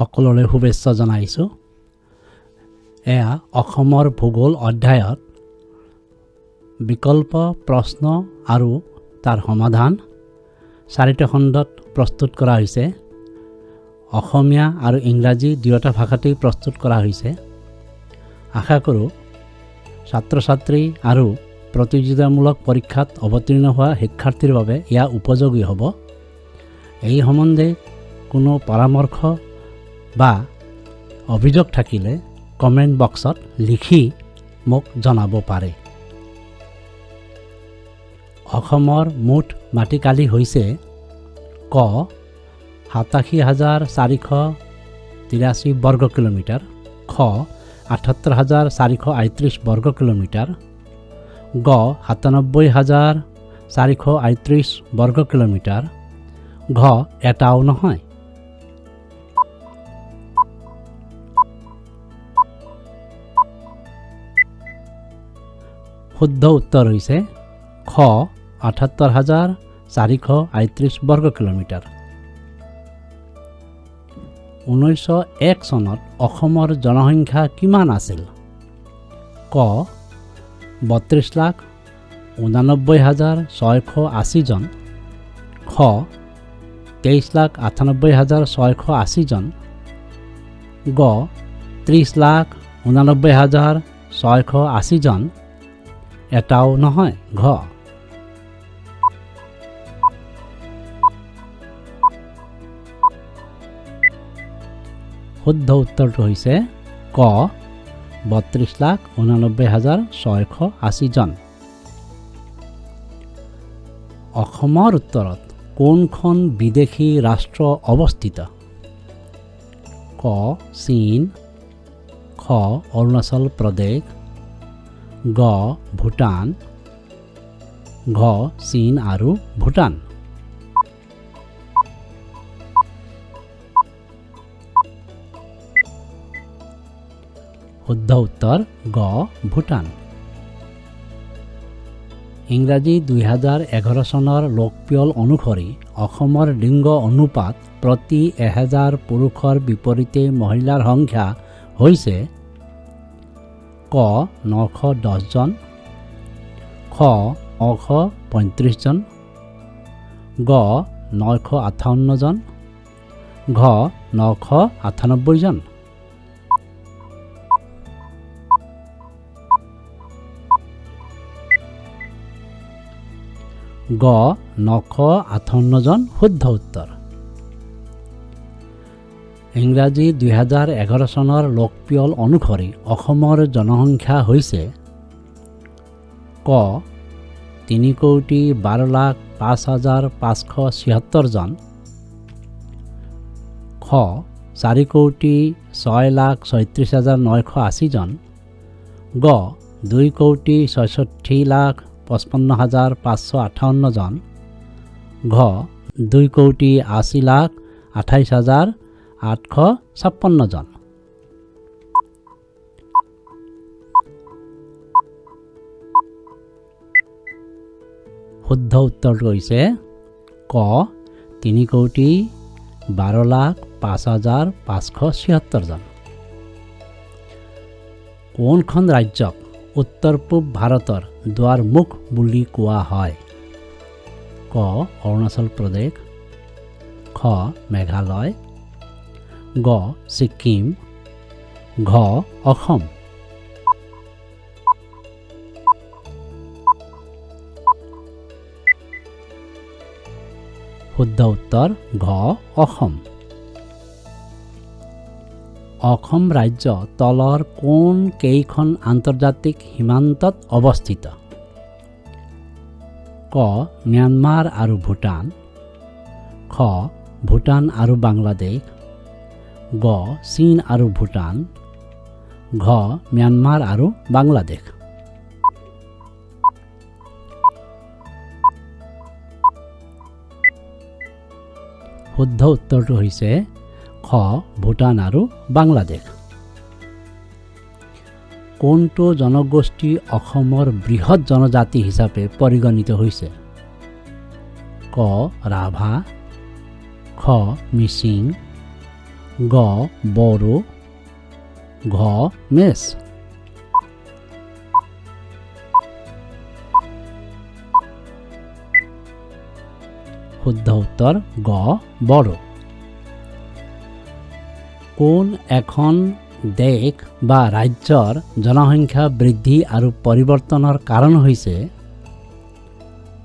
সকলোৰে শুভেচ্ছা জনাইছোঁ। এয়া অসমৰ ভূগোল অধ্যায়ত বিকল্প প্ৰশ্ন আৰু তাৰ সমাধান 4টা খণ্ডত প্ৰস্তুত কৰা হৈছে। অসমীয়া আৰু ইংৰাজী দুয়োটা ভাষাতেই প্ৰস্তুত কৰা হৈছে। আশা কৰোঁ ছাত্ৰ-ছাত্ৰী আৰু প্ৰতিযোগিতামূলক পৰীক্ষাত অৱতীৰ্ণ হোৱা শিক্ষাৰ্থীৰ বাবে এয়া উপযোগী হ'ব। এই সম্বন্ধে কোনো পৰামৰ্শ বা অভিযোগ থাকিলে কমেণ্ট বক্সত লিখি মোক জনাব পাৰে। অসমৰ মুঠ মাটিকালি হৈছে ক 87,483 বৰ্গ কিলোমিটাৰ, খ 78,438 বৰ্গ কিলোমিটাৰ, গ 97,438 বৰ্গ কিলোমিটাৰ, ঘ এটাও নহয়। শুদ্ধ উত্তৰ হৈছে খ 78,438 বৰ্গ কিলোমিটাৰ। 1901 চনত অসমৰ জনসংখ্যা কিমান আছিল? ক 32,89,680 জন, খ 23,98,680 জন, গ 30,89,680 জন, এটাও নহয় ঘ। শুদ্ধ উত্তৰটো হৈছে ক 32,89,680 জন। অসমৰ উত্তৰত কোনখন বিদেশী ৰাষ্ট্ৰ অৱস্থিত? ক চীন, খ অৰুণাচল প্ৰদেশ, গ ভূটান, ঘ চীন আৰু ভূটান। শুদ্ধ উত্তৰ গ ভূটান। ইংৰাজী 2011 চনৰ লোকপিয়ল অনুসৰি অসমৰ লিংগ অনুপাত প্ৰতি 1000 পুৰুষৰ বিপৰীতে মহিলাৰ সংখ্যা হৈছে ক 910 জন, খ 935 জন, গ 958 জন, ঘ 998 জন। গ 958 জন শুদ্ধ উত্তৰ। ইংৰাজী 2011 চনৰ লোকপিয়ল অনুসৰি অসমৰ জনসংখ্যা হৈছে ক 3,12,05,576 জন, খ 4,06,36,980 জন, গ 2,66,55,558 জন, ঘ 2,80,28,856 জন। শুদ্ধ উত্তৰটো হৈছে ক 3,12,05,576 জন। কোনখন ৰাজ্যক উত্তৰ পূব ভাৰতৰ দুৱাৰমুখ বুলি কোৱা হয়? ক অৰুণাচল প্ৰদেশ, খ মেঘালয়, গ ছিকিম, ঘ অসম। শুদ্ধ উত্তৰ ঘ অসম। অসম ৰাজ্য তলৰ কোন কেইখন আন্তৰ্জাতিক সীমান্তত অৱস্থিত? ক ম্যানমাৰ আৰু ভূটান, খ ভূটান আৰু বাংলাদেশ, গ চীন আৰু ভূটান, ঘ ম্যানমাৰ আৰু বাংলাদেশ। শুদ্ধ উত্তৰটো হৈছে খ ভূটান আৰু বাংলাদেশ। কোনটো জনগোষ্ঠী অসমৰ বৃহৎ জনজাতি হিচাপে পৰিগণিত হৈছে? ক ৰাভা, খ মিচিং, গ বড়ো, ঘ মেছ। শুদ্ধ উত্তৰ গ বড়ো। কোন এখন দেশ বা ৰাজ্যৰ জনসংখ্যা বৃদ্ধি আৰু পৰিৱৰ্তনৰ কাৰণ হৈছে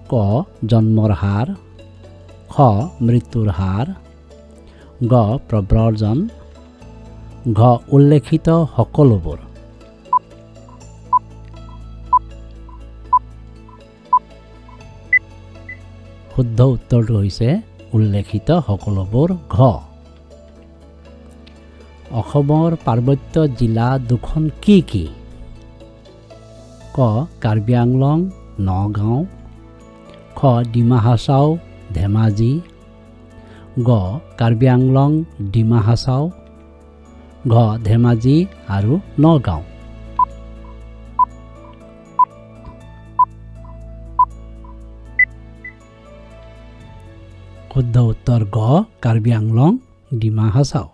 ক জন্মৰ হাৰ, খ মৃত্যুৰ হাৰ, গ প্ৰব্ৰজন, ঘ উল্লেখিত সকলোবোৰ। শুদ্ধ উত্তৰটো হৈছে উল্লেখিত সকলোবোৰ, ঘ। অসমৰ পাৰ্বত্য জিলা দুখন কি কি? ক কাৰ্বি আংলং, নগাঁও, খ ডিমা হাছাও, ধেমাজি, গ কাৰ্বি আংলং, ডিমা হাছাও, ঘ ধেমাজি আৰু নগাঁও। শুদ্ধ উত্তৰ গ কাৰ্বি আংলং, ডিমা হাছাও।